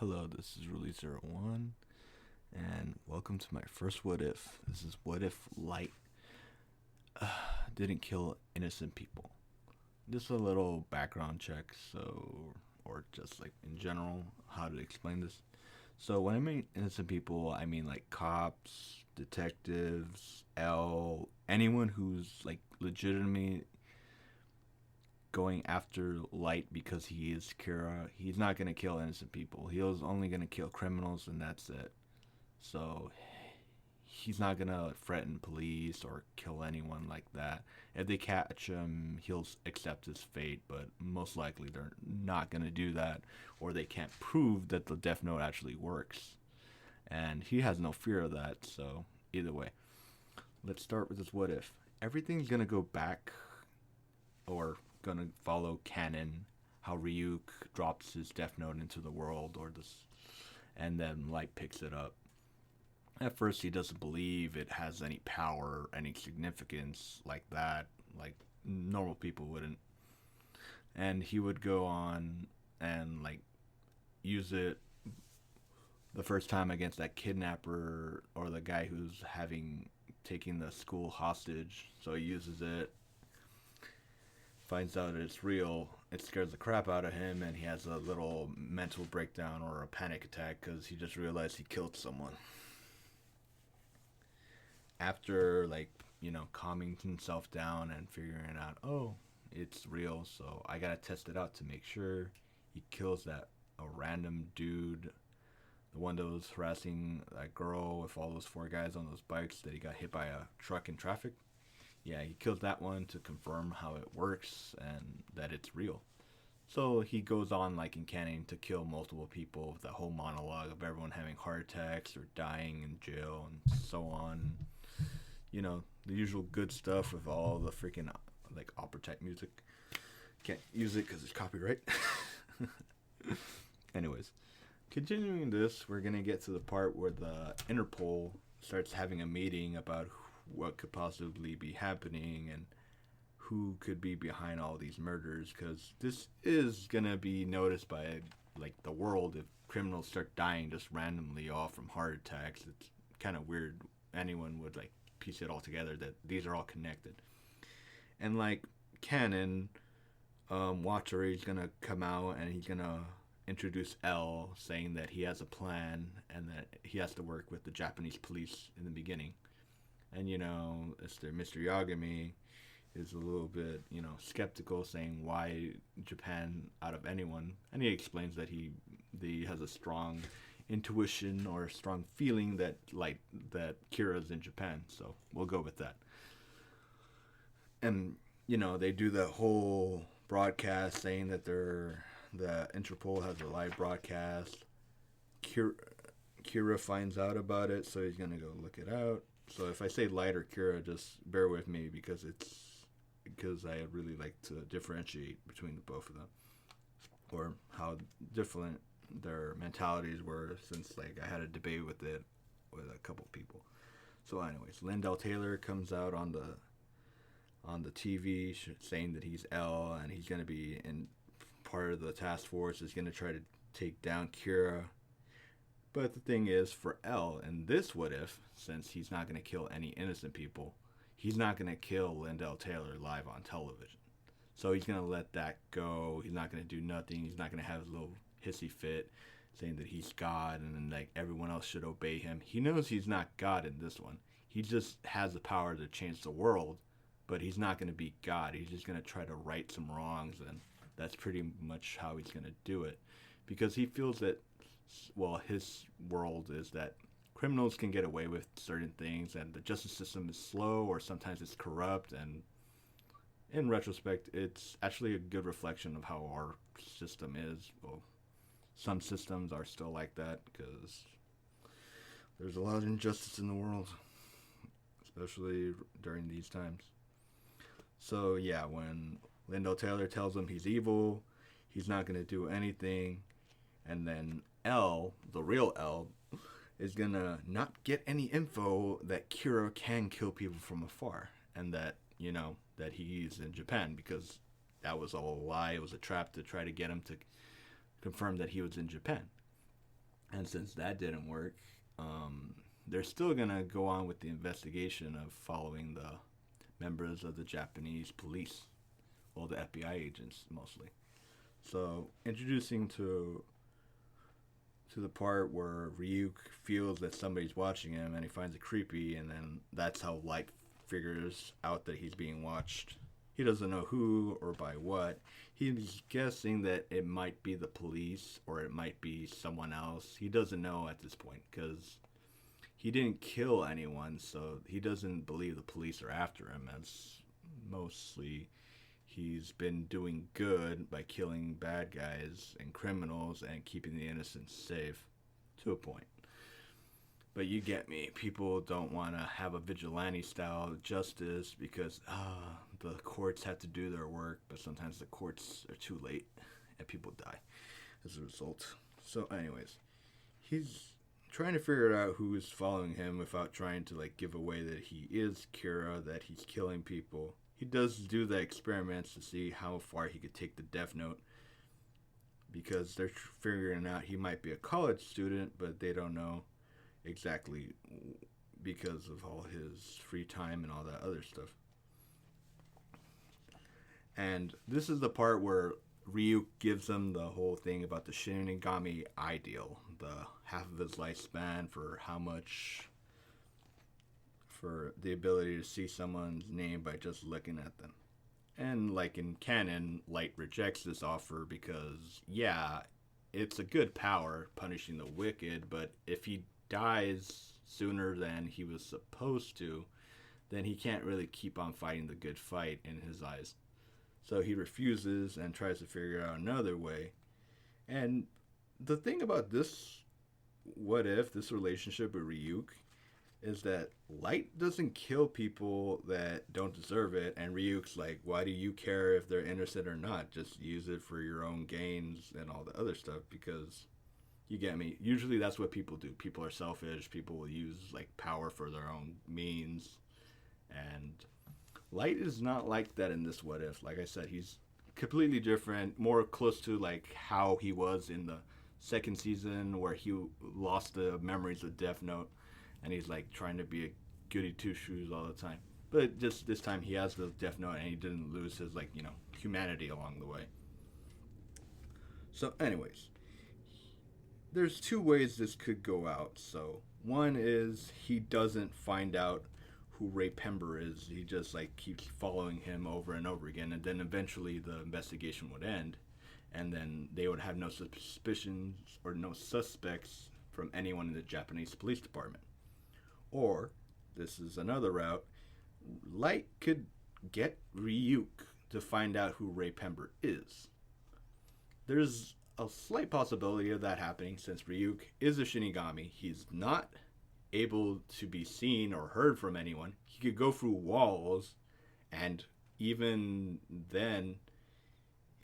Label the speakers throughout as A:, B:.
A: Hello, this is Release01, and welcome to my first What If. This is what if light didn't kill innocent people. Just a little background check, or just like in general, how to explain this. So, when I mean innocent people, I mean like cops, detectives, anyone who's like legitimately going after Light because he is Kira. He's not going to kill innocent people. He was only going to kill criminals, and that's it. So he's not going to threaten police or kill anyone like that. If they catch him, he'll accept his fate, but most likely they're not going to do that, or they can't prove that the Death Note actually works. And he has no fear of that, so either way. Let's start with this what if. Everything's going to go back, or gonna follow canon, how Ryuk drops his Death Note into the world, and then Light picks it up. At first, he doesn't believe it has any power, any significance like that, like normal people wouldn't. And he would go on and like use it the first time against that kidnapper or the guy who's taking the school hostage. So he uses it, finds out it's real. It scares the crap out of him, and he has a little mental breakdown or a panic attack because he just realized he killed someone. After, calming himself down and figuring out, oh, it's real, so I gotta test it out to make sure, he kills a random dude, the one that was harassing that girl with all those four guys on those bikes that he got hit by a truck in traffic. Yeah, he kills that one to confirm how it works and that it's real. So he goes on, like in canon, to kill multiple people with that whole monologue of everyone having heart attacks or dying in jail and so on. You know, the usual good stuff with all the freaking, opera type music. Can't use it because it's copyright. Anyways, continuing this, we're going to get to the part where the Interpol starts having a meeting about what could possibly be happening and who could be behind all these murders, because this is gonna be noticed by the world if criminals start dying just randomly all from heart attacks. It's kind of weird anyone would piece it all together that these are all connected. And canon, Watcher is gonna come out and he's gonna introduce L, saying that he has a plan and that he has to work with the Japanese police in the beginning. And, Mr. Yagami is a little bit, skeptical, saying why Japan out of anyone. And he explains that he has a strong intuition or a strong feeling that Kira's in Japan. So we'll go with that. And, they do the whole broadcast saying that the Interpol has a live broadcast. Kira finds out about it, so he's going to go look it out. So if I say Light or Kira, just bear with me because I really like to differentiate between the both of them, or how different their mentalities were, since I had a debate with it with a couple people. So anyways, Lyndell Taylor comes out on the TV saying that he's L and he's going to be in part of the task force, is going to try to take down Kira. But the thing is, for L, in this what if, since he's not going to kill any innocent people, he's not going to kill Lyndell Taylor live on television. So he's going to let that go. He's not going to do nothing. He's not going to have a little hissy fit saying that he's God and then everyone else should obey him. He knows he's not God in this one. He just has the power to change the world, but he's not going to be God. He's just going to try to right some wrongs, and that's pretty much how he's going to do it. Because he feels that, his world is that criminals can get away with certain things, and the justice system is slow, or sometimes it's corrupt, and in retrospect, it's actually a good reflection of how our system is. Well, some systems are still like that, because there's a lot of injustice in the world, especially during these times. So yeah, when Lyndell Taylor tells him he's evil, he's not going to do anything, and then L, the real L, is gonna not get any info that Kira can kill people from afar, and that, that he's in Japan, because that was all a lie. It was a trap to try to get him to confirm that he was in Japan. And since that didn't work, they're still going to go on with the investigation of following the members of the Japanese police, well, the FBI agents mostly. So, introducing to the part where Ryuk feels that somebody's watching him and he finds it creepy, and then that's how Light figures out that he's being watched. He doesn't know who or by what. He's guessing that it might be the police or it might be someone else. He doesn't know at this point because he didn't kill anyone, so he doesn't believe the police are after him, as mostly he's been doing good by killing bad guys and criminals and keeping the innocent safe to a point. But you get me. People don't want to have a vigilante style justice because the courts have to do their work, but sometimes the courts are too late and people die as a result. So anyways, he's trying to figure out who is following him without trying to like give away that he is Kira, that he's killing people. He does do the experiments to see how far he could take the Death Note, because they're figuring out he might be a college student, but they don't know exactly because of all his free time and all that other stuff. And this is the part where Ryuk gives him the whole thing about the Shinigami ideal, the half of his lifespan for how much, for the ability to see someone's name by just looking at them. And like in canon, Light rejects this offer because, yeah, it's a good power, punishing the wicked, but if he dies sooner than he was supposed to, then he can't really keep on fighting the good fight in his eyes. So he refuses and tries to figure out another way. And the thing about this this relationship with Ryuk, is that Light doesn't kill people that don't deserve it, and Ryuk's like, why do you care if they're innocent or not? Just use it for your own gains and all the other stuff, because you get me. Usually that's what people do. People are selfish. People will use like power for their own means, and Light is not like that in this What If. Like I said, he's completely different, more close to like how he was in the second season, where he lost the memories of Death Note, and he's like trying to be a goody two shoes all the time. But just this time he has the Death Note, and he didn't lose his like humanity along the way. So, anyways, there's two ways this could go out. So one is he doesn't find out who Ray Pember is. He just like keeps following him over and over again, and then eventually the investigation would end, and then they would have no suspicions or no suspects from anyone in the Japanese police department. Or, this is another route, Light could get Ryuk to find out who Ray Pember is. There's a slight possibility of that happening, since Ryuk is a Shinigami. He's not able to be seen or heard from anyone. He could go through walls, and even then,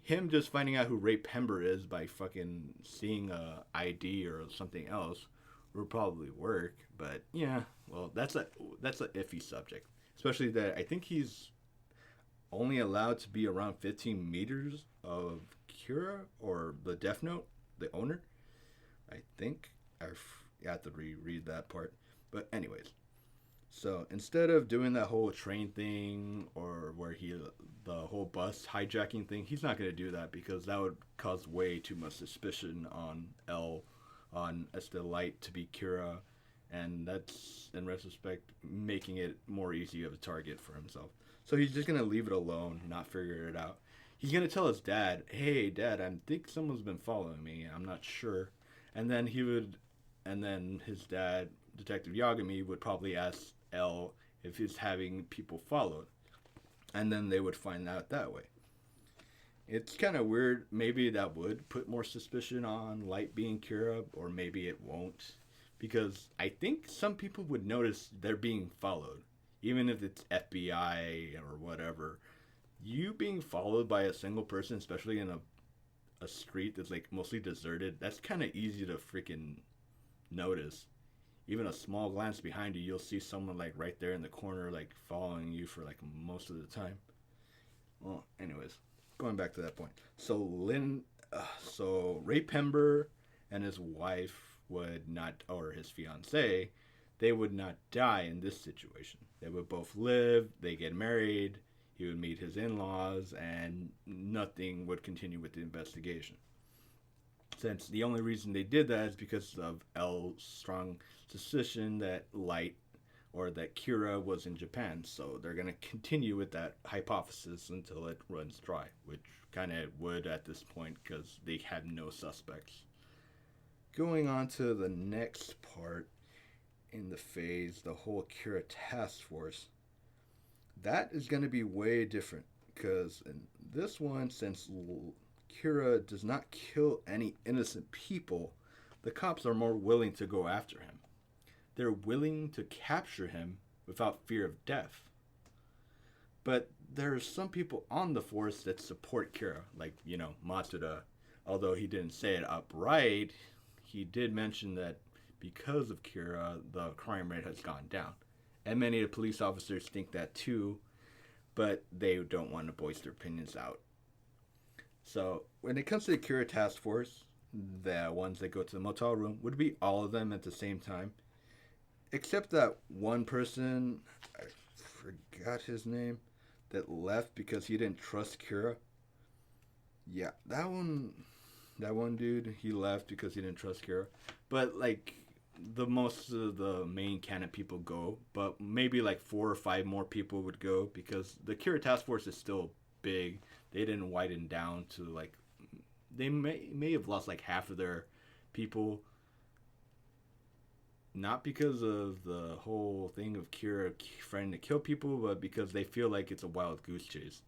A: him just finding out who Ray Pember is by fucking seeing a ID or something else would probably work. But yeah, well, that's a iffy subject, especially that I think he's only allowed to be around 15 meters of Kira or the Death Note, the owner. I think I have to reread that part. But anyways, so instead of doing that whole train thing or where the whole bus hijacking thing, he's not going to do that, because that would cause way too much suspicion on Estelle Light to be Kira, and that's, in retrospect, making it more easy of a target for himself. So he's just going to leave it alone, not figure it out. He's going to tell his dad, hey, Dad, I think someone's been following me. I'm not sure. And then his dad, Detective Yagami, would probably ask L if he's having people followed. And then they would find out that way. It's kind of weird. Maybe that would put more suspicion on Light being Kira, or maybe it won't. Because I think some people would notice they're being followed. Even if it's FBI or whatever. You being followed by a single person, especially in a street that's like mostly deserted, that's kind of easy to freaking notice. Even a small glance behind you, you'll see someone like right there in the corner, like following you for like most of the time. Well, anyways, going back to that point. So Ray Pember and his wife would not, or his fiancée, they would not die in this situation. They would both live, they get married, he would meet his in-laws, and nothing would continue with the investigation. Since the only reason they did that is because of L's strong suspicion that Light or that Kira was in Japan. So they're going to continue with that hypothesis until it runs dry, which kind of would at this point because they had no suspects. Going on to the next part in the phase, the whole Kira task force, that is going to be way different because in this one, since Kira does not kill any innocent people, the cops are more willing to go after him. They're willing to capture him without fear of death. But there are some people on the force that support Kira, like, Matsuda. Although he didn't say it outright, he did mention that because of Kira, the crime rate has gone down. And many of the police officers think that too, but they don't want to voice their opinions out. So when it comes to the Kira task force, the ones that go to the motel room would be all of them at the same time. Except that one person, I forgot his name, that left because he didn't trust Kira. Yeah, that one dude, he left because he didn't trust Kira. But the most of the main canon people go, but maybe 4 or 5 more people would go because the Kira task force is still big. They didn't widen down to they may have lost half of their people. Not because of the whole thing of Kira trying to kill people, but because they feel like it's a wild goose chase.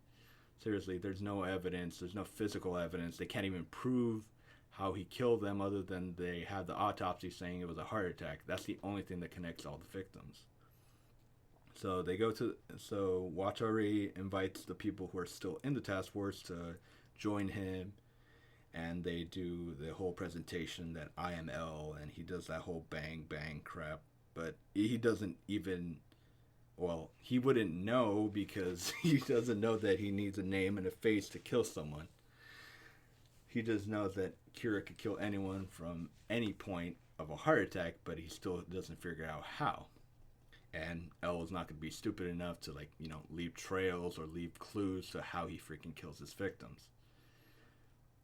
A: Seriously, there's no evidence. There's no physical evidence. They can't even prove how he killed them other than they had the autopsy saying it was a heart attack. That's the only thing that connects all the victims. So Watari invites the people who are still in the task force to join him. And they do the whole presentation that I am L, and he does that whole bang, bang crap. But he doesn't even, he wouldn't know because he doesn't know that he needs a name and a face to kill someone. He just knows that Kira could kill anyone from any point of a heart attack, but he still doesn't figure out how. And L is not going to be stupid enough to, leave trails or leave clues to how he freaking kills his victims.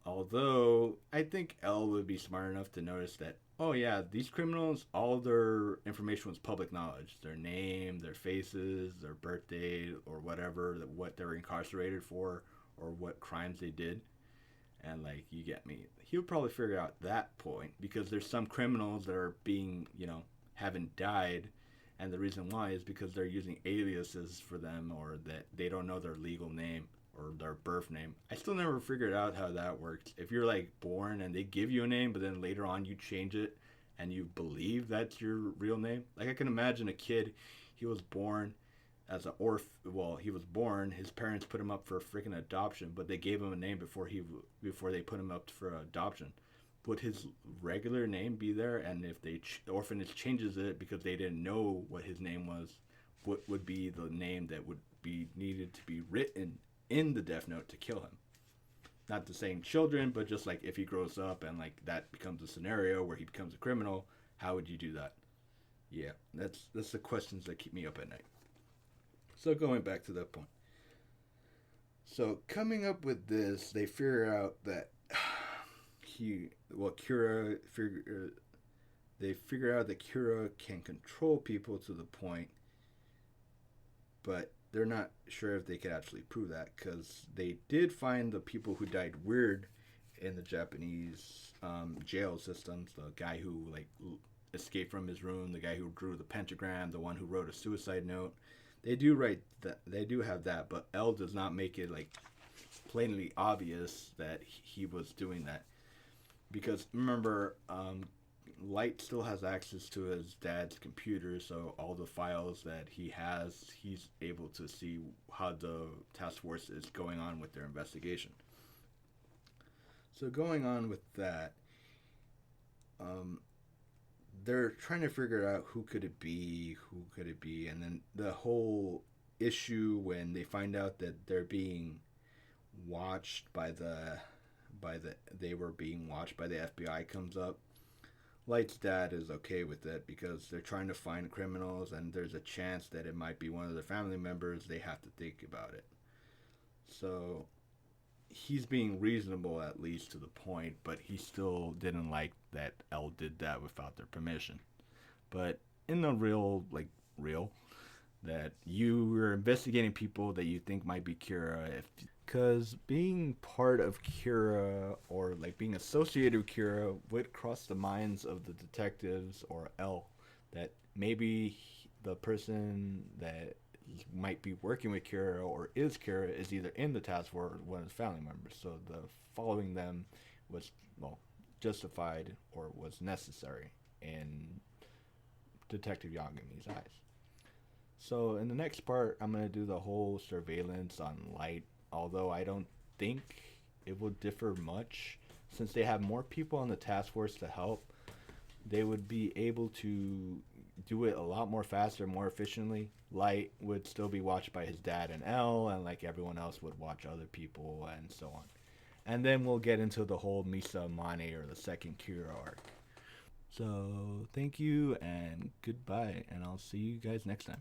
A: Although, I think L would be smart enough to notice that, these criminals, all their information was public knowledge. Their name, their faces, their birthday, or whatever, what they're incarcerated for, or what crimes they did. And, you get me. He would probably figure out that point, because there's some criminals that are being, haven't died, and the reason why is because they're using aliases for them, or that they don't know their legal name. Or their birth name. I still never figured out how that works. If you're born and they give you a name, but then later on you change it and you believe that's your real name. I can imagine a kid, he was born as an orphan. Well, he was born, his parents put him up for a freaking adoption, but they gave him a name before they put him up for adoption. Would his regular name be there? And if the orphanage changes it because they didn't know what his name was, what would be the name that would be needed to be written in the death note to kill him? Not the same children, but just if he grows up and that becomes a scenario where he becomes a criminal, how would you do that? Yeah, that's the questions that keep me up at night. So going back to that point. So coming up with this, they figure out that they figure out that Kira can control people to the point, but they're not sure if they could actually prove that because they did find the people who died weird in the Japanese jail systems. The guy who escaped from his room, the guy who drew the pentagram, the one who wrote a suicide note. They do write that. They do have that, but L does not make it plainly obvious that he was doing that because remember, Light still has access to his dad's computer, so all the files that he has, he's able to see how the task force is going on with their investigation. So going on with that, they're trying to figure out who could it be, and then the whole issue when they find out that they're being watched by the FBI comes up. Light's dad is okay with it because they're trying to find criminals and there's a chance that it might be one of their family members. They have to think about it. So he's being reasonable at least to the point, but he still didn't like that Elle did that without their permission. But in the real, that you were investigating people that you think might be Kira, because being part of Kira or like being associated with Kira would cross the minds of the detectives or Elle that maybe the person that might be working with Kira or is Kira is either in the task force or one of his family members. So the following them was, well, justified or was necessary in Detective Yagami's eyes. So in the next part, I'm going to do the whole surveillance on Light, although I don't think it will differ much. Since they have more people on the task force to help, they would be able to do it a lot more faster, more efficiently. Light would still be watched by his dad and Elle, and like everyone else would watch other people and so on. And then we'll get into the whole Misa Mane or the second Kira arc. So thank you and goodbye, and I'll see you guys next time.